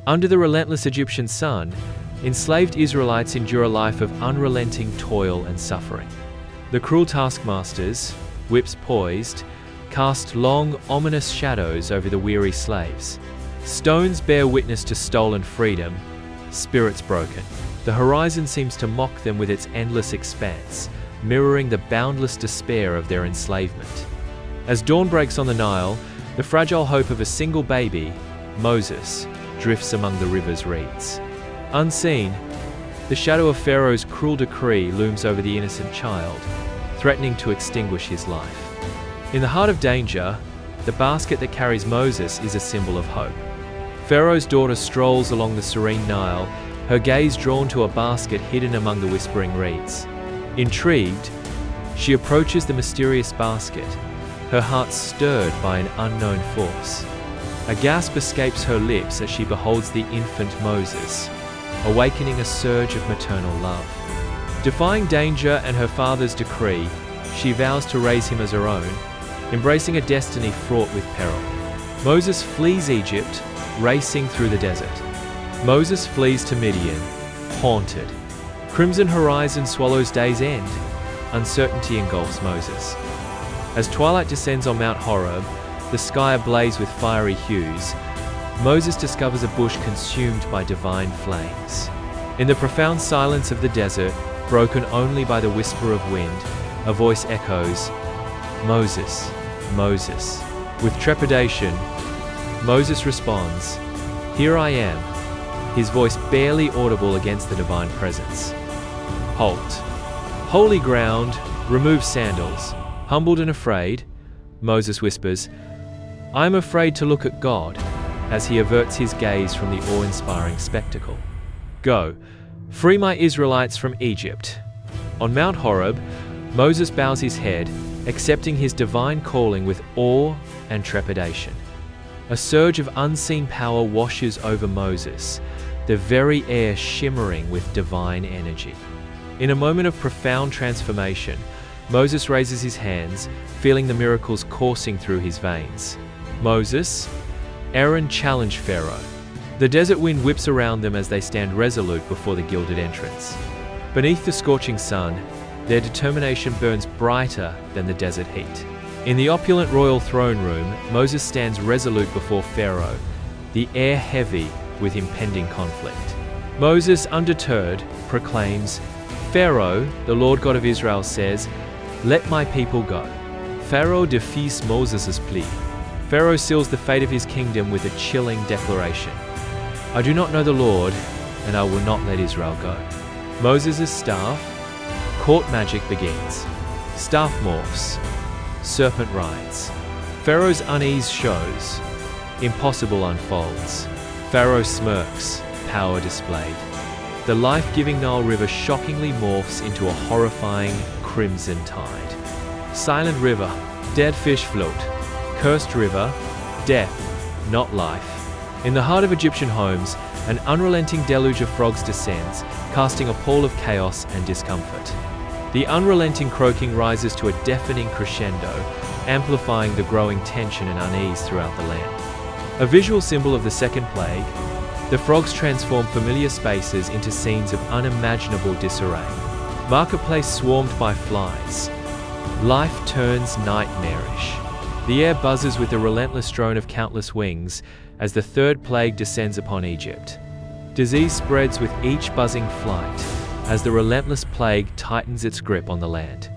Under the relentless Egyptian sun, enslaved Israelites endure a life of unrelenting toil and suffering. The cruel taskmasters, whips poised, cast long, ominous shadows over the weary slaves. Stones bear witness to stolen freedom, spirits broken. The horizon seems to mock them with its endless expanse, mirroring the boundless despair of their enslavement. As dawn breaks on the Nile, the fragile hope of a single baby, Moses, drifts among the river's reeds. Unseen, the shadow of Pharaoh's cruel decree looms over the innocent child, threatening to extinguish his life. In the heart of danger, the basket that carries Moses is a symbol of hope. Pharaoh's daughter strolls along the serene Nile, her gaze drawn to a basket hidden among the whispering reeds. Intrigued, she approaches the mysterious basket, her heart stirred by an unknown force. A gasp escapes her lips as she beholds the infant Moses, awakening a surge of maternal love. Defying danger and her father's decree, she vows to raise him as her own, embracing a destiny fraught with peril. Moses flees Egypt, racing through the desert. Moses flees to Midian, haunted. Crimson horizon swallows day's end. Uncertainty engulfs Moses. As twilight descends on Mount Horeb, the sky ablaze with fiery hues, Moses discovers a bush consumed by divine flames. In the profound silence of the desert, broken only by the whisper of wind, a voice echoes, "Moses, Moses." With trepidation, Moses responds, "Here I am," his voice barely audible against the divine presence. Halt. Holy ground, remove sandals. Humbled and afraid, Moses whispers, "I am afraid to look at God," as he averts his gaze from the awe-inspiring spectacle. "Go, free my Israelites from Egypt." On Mount Horeb, Moses bows his head, accepting his divine calling with awe and trepidation. A surge of unseen power washes over Moses, the very air shimmering with divine energy. In a moment of profound transformation, Moses raises his hands, feeling the miracles coursing through his veins. Moses, Aaron challenge Pharaoh. The desert wind whips around them as they stand resolute before the gilded entrance. Beneath the scorching sun, their determination burns brighter than the desert heat. In the opulent royal throne room, Moses stands resolute before Pharaoh, the air heavy with impending conflict. Moses, undeterred, proclaims, "Pharaoh, the Lord God of Israel says, 'Let my people go.'" Pharaoh defies Moses' plea. Pharaoh seals the fate of his kingdom with a chilling declaration. "I do not know the Lord, and I will not let Israel go." Moses' staff, court magic begins. Staff morphs. Serpent rides. Pharaoh's unease shows. Impossible unfolds. Pharaoh smirks, power displayed. The life-giving Nile River shockingly morphs into a horrifying crimson tide. Silent river, dead fish float. Cursed river, death, not life. In the heart of Egyptian homes, an unrelenting deluge of frogs descends, casting a pall of chaos and discomfort. The unrelenting croaking rises to a deafening crescendo, amplifying the growing tension and unease throughout the land. A visual symbol of the second plague, the frogs transform familiar spaces into scenes of unimaginable disarray. Marketplace swarmed by flies. Life turns nightmarish. The air buzzes with the relentless drone of countless wings as the third plague descends upon Egypt. Disease spreads with each buzzing flight as the relentless plague tightens its grip on the land.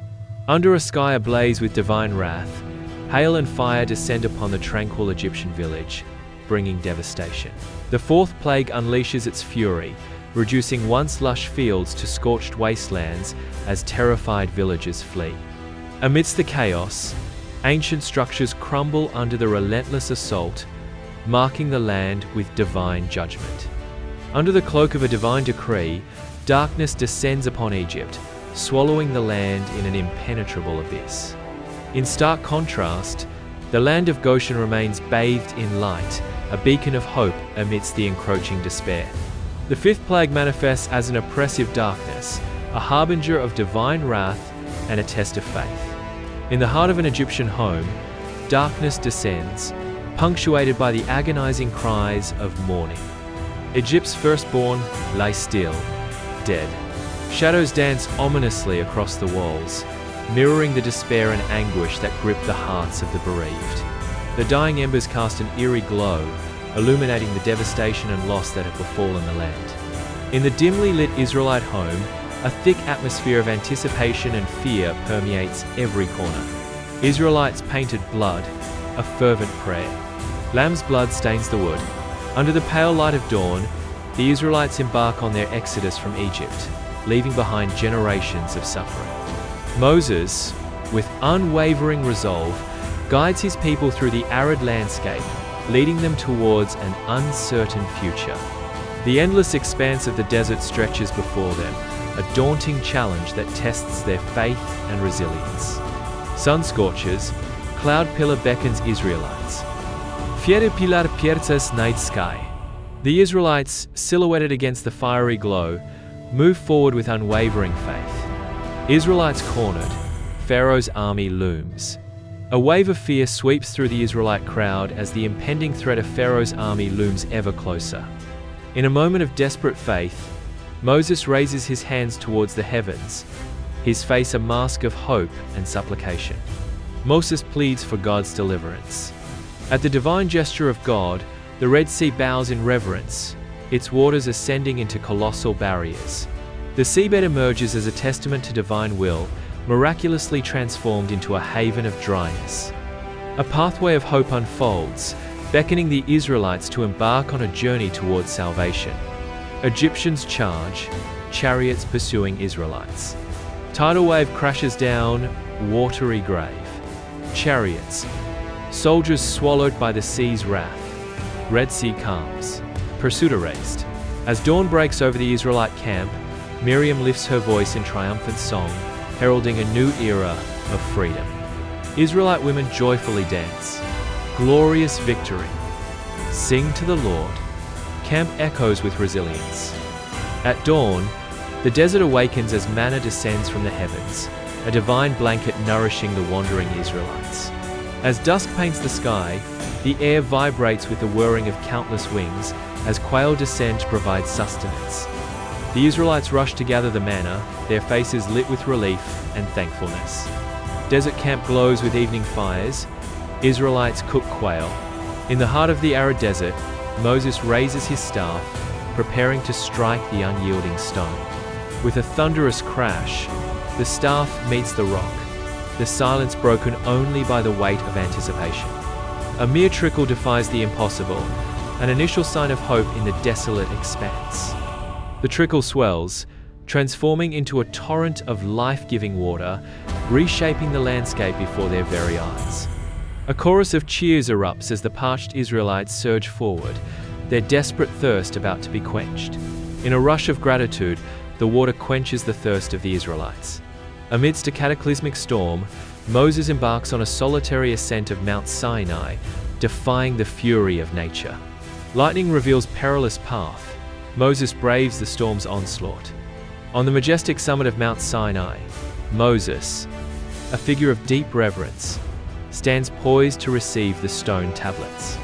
Under a sky ablaze with divine wrath, hail and fire descend upon the tranquil Egyptian village, bringing devastation. The fourth plague unleashes its fury, reducing once lush fields to scorched wastelands as terrified villagers flee. Amidst the chaos, ancient structures crumble under the relentless assault, marking the land with divine judgment. Under the cloak of a divine decree, darkness descends upon Egypt, swallowing the land in an impenetrable abyss. In stark contrast, the land of Goshen remains bathed in light, a beacon of hope amidst the encroaching despair. The fifth plague manifests as an oppressive darkness, a harbinger of divine wrath and a test of faith. In the heart of an Egyptian home, darkness descends, punctuated by the agonizing cries of mourning. Egypt's firstborn lay still, dead. Shadows dance ominously across the walls, mirroring the despair and anguish that grip the hearts of the bereaved. The dying embers cast an eerie glow, illuminating the devastation and loss that had befallen the land. In the dimly lit Israelite home, a thick atmosphere of anticipation and fear permeates every corner. Israelites painted blood, a fervent prayer. Lamb's blood stains the wood. Under the pale light of dawn, the Israelites embark on their exodus from Egypt, leaving behind generations of suffering. Moses, with unwavering resolve, guides his people through the arid landscape, leading them towards an uncertain future. The endless expanse of the desert stretches before them, a daunting challenge that tests their faith and resilience. Sun scorches, cloud pillar beckons Israelites. Fiere pilar pierces night sky. The Israelites, silhouetted against the fiery glow, move forward with unwavering faith. Israelites cornered, Pharaoh's army looms. A wave of fear sweeps through the Israelite crowd as the impending threat of Pharaoh's army looms ever closer. In a moment of desperate faith, Moses raises his hands towards the heavens, his face a mask of hope and supplication. Moses pleads for God's deliverance. At the divine gesture of God, the Red Sea bows in reverence, its waters ascending into colossal barriers. The seabed emerges as a testament to divine will, miraculously transformed into a haven of dryness. A pathway of hope unfolds, beckoning the Israelites to embark on a journey towards salvation. Egyptians charge, chariots pursuing Israelites. Tidal wave crashes down, watery grave. Chariots, soldiers swallowed by the sea's wrath. Red Sea calms, pursuit erased. As dawn breaks over the Israelite camp, Miriam lifts her voice in triumphant song, heralding a new era of freedom. Israelite women joyfully dance. Glorious victory. Sing to the Lord. Camp echoes with resilience. At dawn, the desert awakens as manna descends from the heavens, a divine blanket nourishing the wandering Israelites. As dusk paints the sky, the air vibrates with the whirring of countless wings as quail descend to provide sustenance. The Israelites rush to gather the manna, their faces lit with relief and thankfulness. Desert camp glows with evening fires. Israelites cook quail. In the heart of the arid desert, Moses raises his staff, preparing to strike the unyielding stone. With a thunderous crash, the staff meets the rock, the silence broken only by the weight of anticipation. A mere trickle defies the impossible, an initial sign of hope in the desolate expanse. The trickle swells, transforming into a torrent of life-giving water, reshaping the landscape before their very eyes. A chorus of cheers erupts as the parched Israelites surge forward, their desperate thirst about to be quenched. In a rush of gratitude, the water quenches the thirst of the Israelites. Amidst a cataclysmic storm, Moses embarks on a solitary ascent of Mount Sinai, defying the fury of nature. Lightning reveals perilous path. Moses braves the storm's onslaught. On the majestic summit of Mount Sinai, Moses, a figure of deep reverence, stands poised to receive the stone tablets.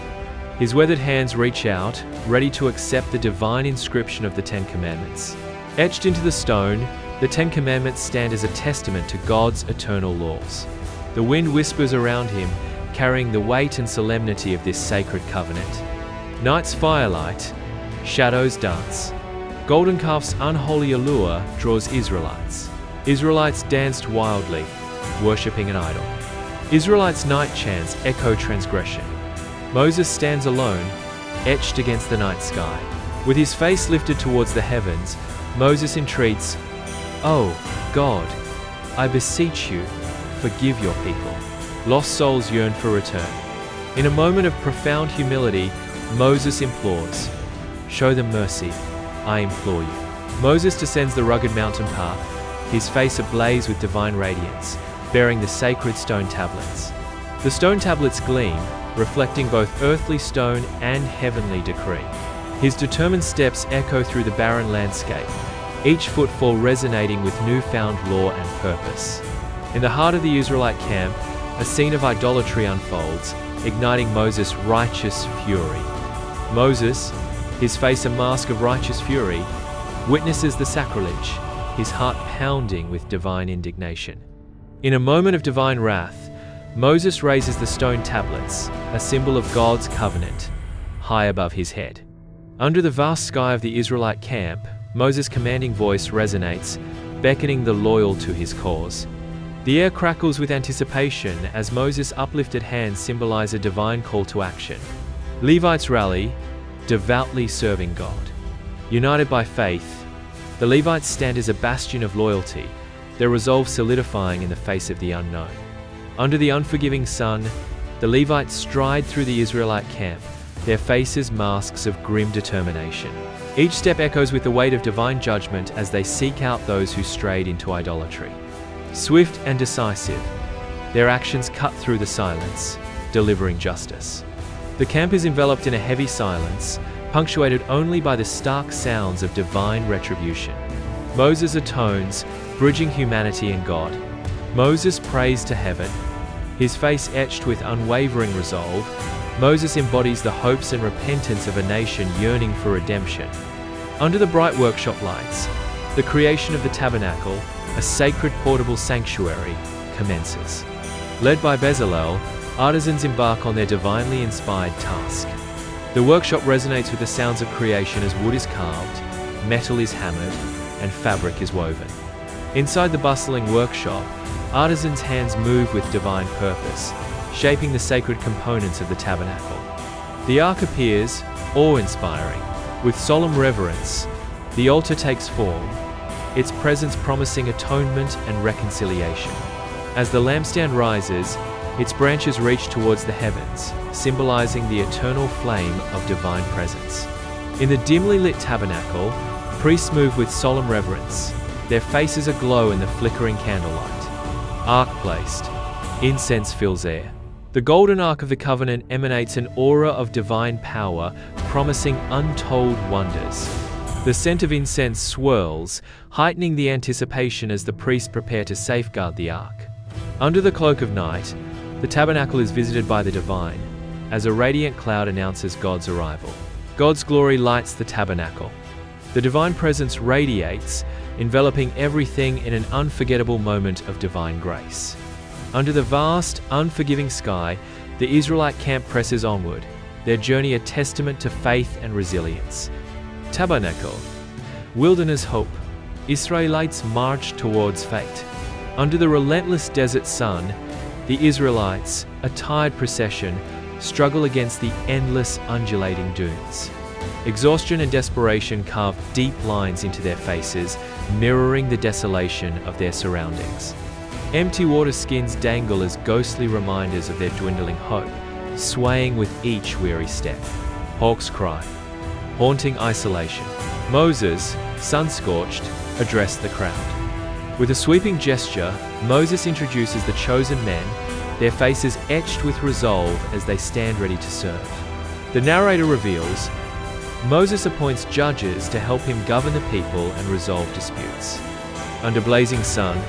His weathered hands reach out, ready to accept the divine inscription of the Ten Commandments. Etched into the stone, the Ten Commandments stand as a testament to God's eternal laws. The wind whispers around him, carrying the weight and solemnity of this sacred covenant. Night's firelight, shadows dance. Golden calf's unholy allure draws Israelites. Israelites danced wildly, worshipping an idol. Israelites' night chants echo transgression. Moses stands alone, etched against the night sky. With his face lifted towards the heavens, Moses entreats, "Oh, God, I beseech you, forgive your people." Lost souls yearn for return. In a moment of profound humility, Moses implores, "Show them mercy, I implore you." Moses descends the rugged mountain path, his face ablaze with divine radiance, bearing the sacred stone tablets. The stone tablets gleam, reflecting both earthly stone and heavenly decree. His determined steps echo through the barren landscape, each footfall resonating with newfound law and purpose. In the heart of the Israelite camp, a scene of idolatry unfolds, igniting Moses' righteous fury. Moses, his face a mask of righteous fury, witnesses the sacrilege, his heart pounding with divine indignation. In a moment of divine wrath, Moses raises the stone tablets, a symbol of God's covenant, high above his head. Under the vast sky of the Israelite camp, Moses' commanding voice resonates, beckoning the loyal to his cause. The air crackles with anticipation as Moses' uplifted hands symbolize a divine call to action. Levites rally, devoutly serving God. United by faith, the Levites stand as a bastion of loyalty, their resolve solidifying in the face of the unknown. Under the unforgiving sun, the Levites stride through the Israelite camp, their faces masks of grim determination. Each step echoes with the weight of divine judgment as they seek out those who strayed into idolatry. Swift and decisive, their actions cut through the silence, delivering justice. The camp is enveloped in a heavy silence, punctuated only by the stark sounds of divine retribution. Moses atones, bridging humanity and God. Moses prays to heaven, his face etched with unwavering resolve. Moses embodies the hopes and repentance of a nation yearning for redemption. Under the bright workshop lights, the creation of the tabernacle, a sacred portable sanctuary, commences. Led by Bezalel, artisans embark on their divinely inspired task. The workshop resonates with the sounds of creation as wood is carved, metal is hammered, and fabric is woven. Inside the bustling workshop, artisans' hands move with divine purpose, shaping the sacred components of the tabernacle. The ark appears, awe-inspiring. With solemn reverence, the altar takes form, its presence promising atonement and reconciliation. As the lampstand rises, its branches reach towards the heavens, symbolizing the eternal flame of divine presence. In the dimly lit tabernacle, priests move with solemn reverence, their faces aglow in the flickering candlelight. Ark placed, incense fills air. The golden ark of the covenant emanates an aura of divine power, promising untold wonders. The scent of incense swirls, heightening the anticipation as the priests prepare to safeguard the ark. Under the cloak of night, the tabernacle is visited by the divine, as a radiant cloud announces God's arrival. God's glory lights the tabernacle. The divine presence radiates, enveloping everything in an unforgettable moment of divine grace. Under the vast, unforgiving sky, the Israelite camp presses onward, their journey a testament to faith and resilience. Tabernacle, wilderness hope, Israelites march towards fate. Under the relentless desert sun, the Israelites, a tired procession, struggle against the endless undulating dunes. Exhaustion and desperation carve deep lines into their faces, mirroring the desolation of their surroundings. Empty water skins dangle as ghostly reminders of their dwindling hope, swaying with each weary step. Hawks cry, haunting isolation. Moses, sun-scorched, addressed the crowd. With a sweeping gesture, Moses introduces the chosen men, their faces etched with resolve as they stand ready to serve. The narrator reveals, Moses appoints judges to help him govern the people and resolve disputes. Under blazing sun,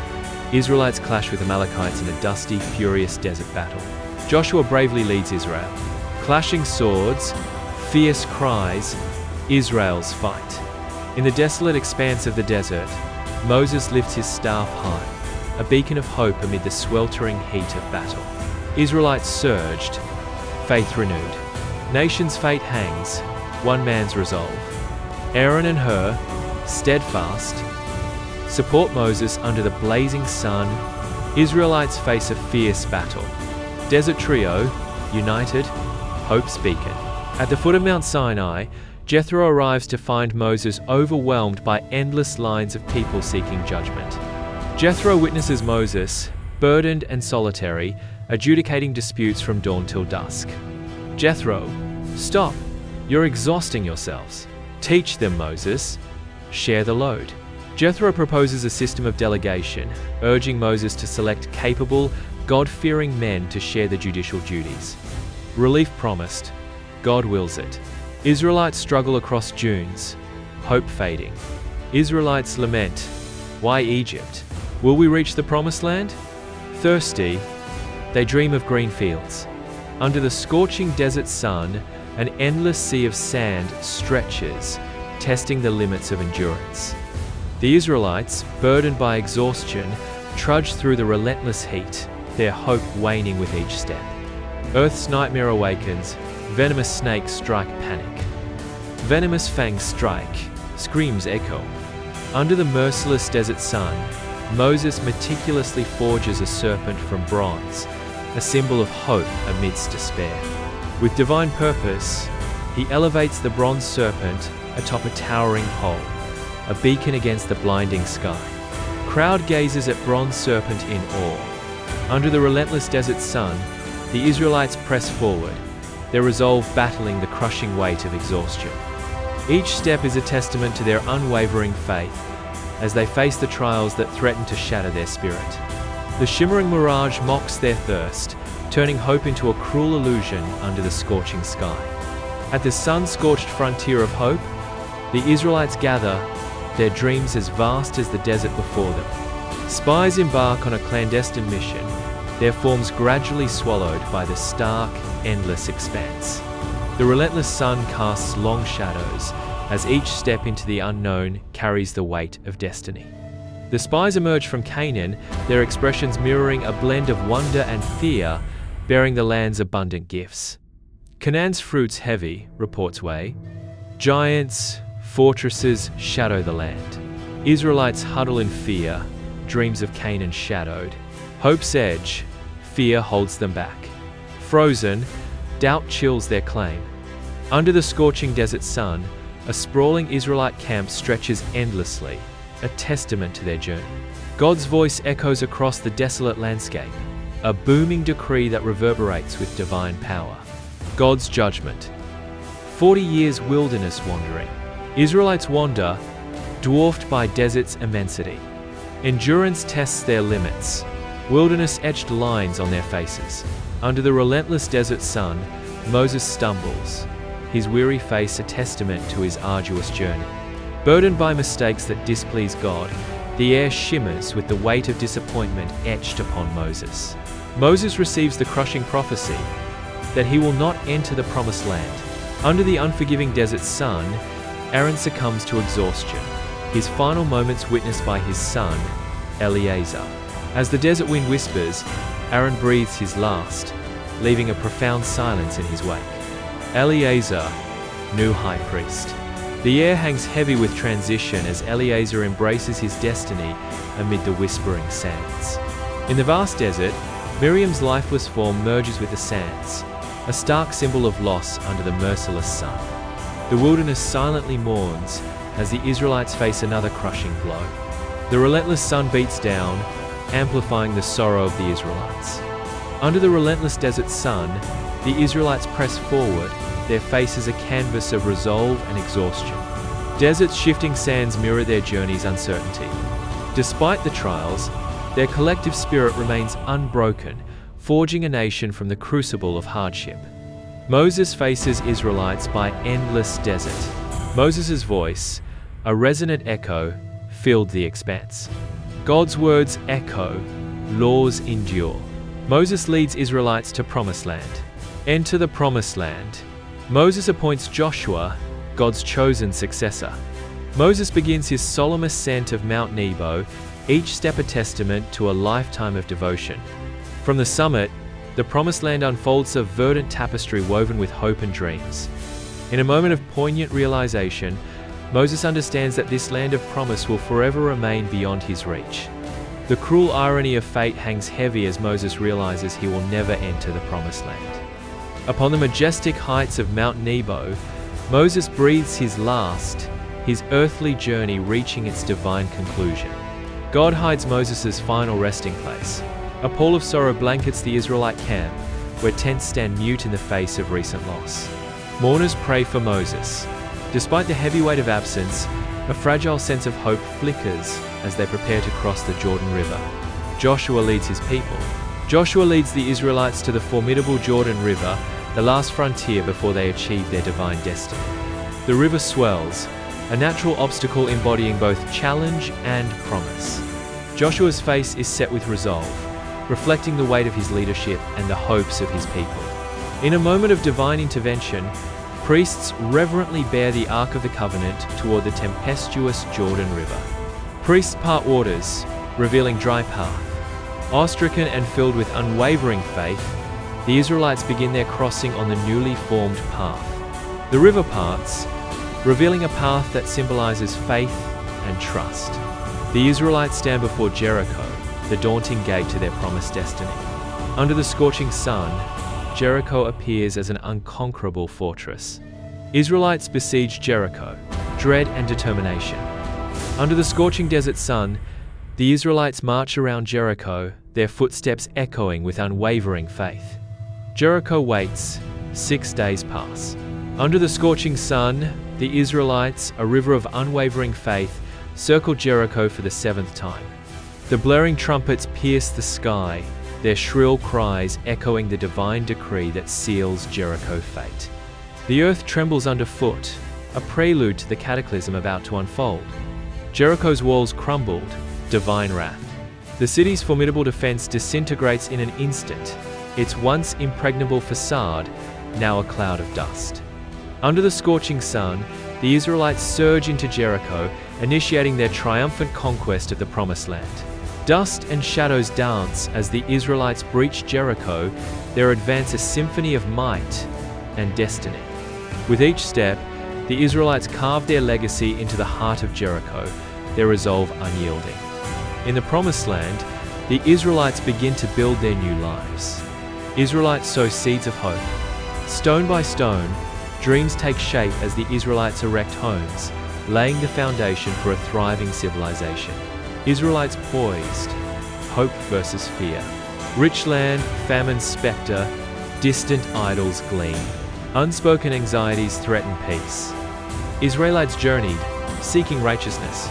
Israelites clash with Amalekites in a dusty, furious desert battle. Joshua bravely leads Israel. Clashing swords, fierce cries, Israel's fight. In the desolate expanse of the desert, Moses lifts his staff high, a beacon of hope amid the sweltering heat of battle. Israelites surged, faith renewed. Nation's fate hangs, one man's resolve. Aaron and Hur, steadfast, support Moses under the blazing sun. Israelites face a fierce battle. Desert trio, united, hope's beacon. At the foot of Mount Sinai, Jethro arrives to find Moses overwhelmed by endless lines of people seeking judgment. Jethro witnesses Moses, burdened and solitary, adjudicating disputes from dawn till dusk. Jethro, stop! You're exhausting yourselves. Teach them, Moses. Share the load. Jethro proposes a system of delegation, urging Moses to select capable, God-fearing men to share the judicial duties. Relief promised. God wills it. Israelites struggle across dunes, hope fading. Israelites lament, why Egypt? Will we reach the promised land? Thirsty, they dream of green fields. Under the scorching desert sun, An endless sea of sand stretches, testing the limits of endurance. The Israelites, burdened by exhaustion, trudge through the relentless heat, their hope waning with each step. Earth's nightmare awakens, venomous snakes strike panic. Venomous fangs strike, screams echo. Under the merciless desert sun, Moses meticulously forges a serpent from bronze, a symbol of hope amidst despair. With divine purpose, he elevates the bronze serpent atop a towering pole, a beacon against the blinding sky. Crowd gazes at bronze serpent in awe. Under the relentless desert sun, the Israelites press forward, their resolve battling the crushing weight of exhaustion. Each step is a testament to their unwavering faith as they face the trials that threaten to shatter their spirit. The shimmering mirage mocks their thirst, turning hope into a cruel illusion under the scorching sky. At the sun-scorched frontier of hope, the Israelites gather, their dreams as vast as the desert before them. Spies embark on a clandestine mission, their forms gradually swallowed by the stark, endless expanse. The relentless sun casts long shadows as each step into the unknown carries the weight of destiny. The spies emerge from Canaan, their expressions mirroring a blend of wonder and fear, bearing the land's abundant gifts. Canaan's fruits heavy, reports Way. Giants, fortresses shadow the land. Israelites huddle in fear, dreams of Canaan shadowed. Hope's edge, fear holds them back. Frozen, doubt chills their claim. Under the scorching desert sun, a sprawling Israelite camp stretches endlessly, a testament to their journey. God's voice echoes across the desolate landscape, a booming decree that reverberates with divine power. God's judgment. 40 years wilderness wandering. Israelites wander, dwarfed by desert's immensity. Endurance tests their limits, wilderness-etched lines on their faces. Under the relentless desert sun, Moses stumbles, his weary face a testament to his arduous journey. Burdened by mistakes that displease God, the air shimmers with the weight of disappointment etched upon Moses. Moses receives the crushing prophecy that he will not enter the promised land. Under the unforgiving desert sun, Aaron succumbs to exhaustion, his final moments witnessed by his son, Eleazar. As the desert wind whispers, Aaron breathes his last, leaving a profound silence in his wake. Eleazar, new high priest. The air hangs heavy with transition as Eleazar embraces his destiny amid the whispering sands. In the vast desert, Miriam's lifeless form merges with the sands, a stark symbol of loss under the merciless sun. The wilderness silently mourns as the Israelites face another crushing blow. The relentless sun beats down, amplifying the sorrow of the Israelites. Under the relentless desert sun, the Israelites press forward, their faces a canvas of resolve and exhaustion. Desert's shifting sands mirror their journey's uncertainty. Despite the trials, their collective spirit remains unbroken, forging a nation from the crucible of hardship. Moses faces Israelites by endless desert. Moses' voice, a resonant echo, filled the expanse. God's words echo, laws endure. Moses leads Israelites to Promised Land. Enter the Promised Land. Moses appoints Joshua, God's chosen successor. Moses begins his solemn ascent of Mount Nebo, each step a testament to a lifetime of devotion. From the summit, the Promised Land unfolds a verdant tapestry woven with hope and dreams. In a moment of poignant realization, Moses understands that this land of promise will forever remain beyond his reach. The cruel irony of fate hangs heavy as Moses realizes he will never enter the Promised Land. Upon the majestic heights of Mount Nebo, Moses breathes his last, his earthly journey reaching its divine conclusion. God hides Moses' final resting place. A pall of sorrow blankets the Israelite camp, where tents stand mute in the face of recent loss. Mourners pray for Moses. Despite the heavy weight of absence, a fragile sense of hope flickers as they prepare to cross the Jordan River. Joshua leads his people. Joshua leads the Israelites to the formidable Jordan River, the last frontier before they achieve their divine destiny. The river swells, a natural obstacle embodying both challenge and promise. Joshua's face is set with resolve, reflecting the weight of his leadership and the hopes of his people. In a moment of divine intervention, Priests reverently bear the Ark of the Covenant toward the tempestuous Jordan River. Priests part waters, revealing dry path. Awe-stricken and filled with unwavering faith, the Israelites begin their crossing on the newly formed path. The river parts, revealing a path that symbolizes faith and trust. The Israelites stand before Jericho, the daunting gate to their promised destiny. Under the scorching sun, Jericho appears as an unconquerable fortress. Israelites besiege Jericho, dread and determination. Under the scorching desert sun, the Israelites march around Jericho, their footsteps echoing with unwavering faith. Jericho waits, 6 days pass. Under the scorching sun, the Israelites, a river of unwavering faith, circle Jericho for the 7th time. The blaring trumpets pierce the sky, their shrill cries echoing the divine decree that seals Jericho's fate. The earth trembles underfoot, a prelude to the cataclysm about to unfold. Jericho's walls crumbled, divine wrath. The city's formidable defense disintegrates in an instant, its once impregnable facade now a cloud of dust. Under the scorching sun, the Israelites surge into Jericho, initiating their triumphant conquest of the Promised Land. Dust and shadows dance as the Israelites breach Jericho, their advance a symphony of might and destiny. With each step, the Israelites carve their legacy into the heart of Jericho, their resolve unyielding. In the Promised Land, the Israelites begin to build their new lives. Israelites sow seeds of hope. Stone by stone, dreams take shape as the Israelites erect homes, laying the foundation for a thriving civilization. Israelites poised, hope versus fear. Rich land, famine's specter, distant idols gleam. Unspoken anxieties threaten peace. Israelites journeyed, seeking righteousness.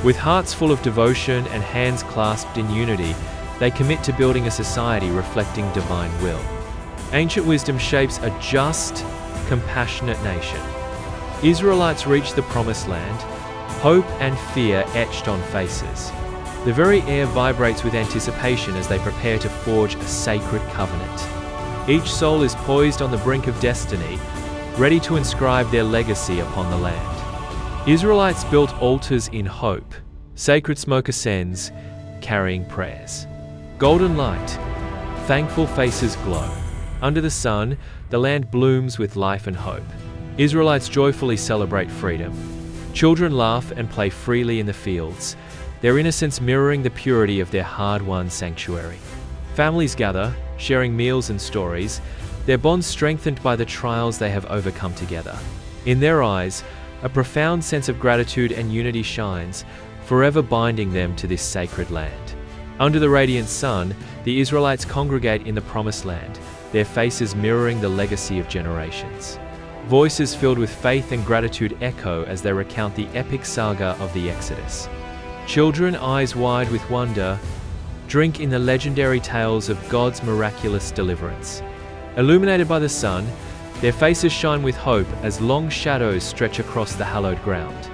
With hearts full of devotion and hands clasped in unity, they commit to building a society reflecting divine will. Ancient wisdom shapes a just, compassionate nation. Israelites reach the Promised Land, hope and fear etched on faces. The very air vibrates with anticipation as they prepare to forge a sacred covenant. Each soul is poised on the brink of destiny, ready to inscribe their legacy upon the land. Israelites built altars in hope. Sacred smoke ascends, carrying prayers. Golden light, thankful faces glow. Under the sun, the land blooms with life and hope. Israelites joyfully celebrate freedom. Children laugh and play freely in the fields, their innocence mirroring the purity of their hard-won sanctuary. Families gather, sharing meals and stories, their bonds strengthened by the trials they have overcome together. In their eyes, a profound sense of gratitude and unity shines, forever binding them to this sacred land. Under the radiant sun, the Israelites congregate in the Promised Land, their faces mirroring the legacy of generations. Voices filled with faith and gratitude echo as they recount the epic saga of the Exodus. Children, eyes wide with wonder, drink in the legendary tales of God's miraculous deliverance. Illuminated by the sun, their faces shine with hope as long shadows stretch across the hallowed ground.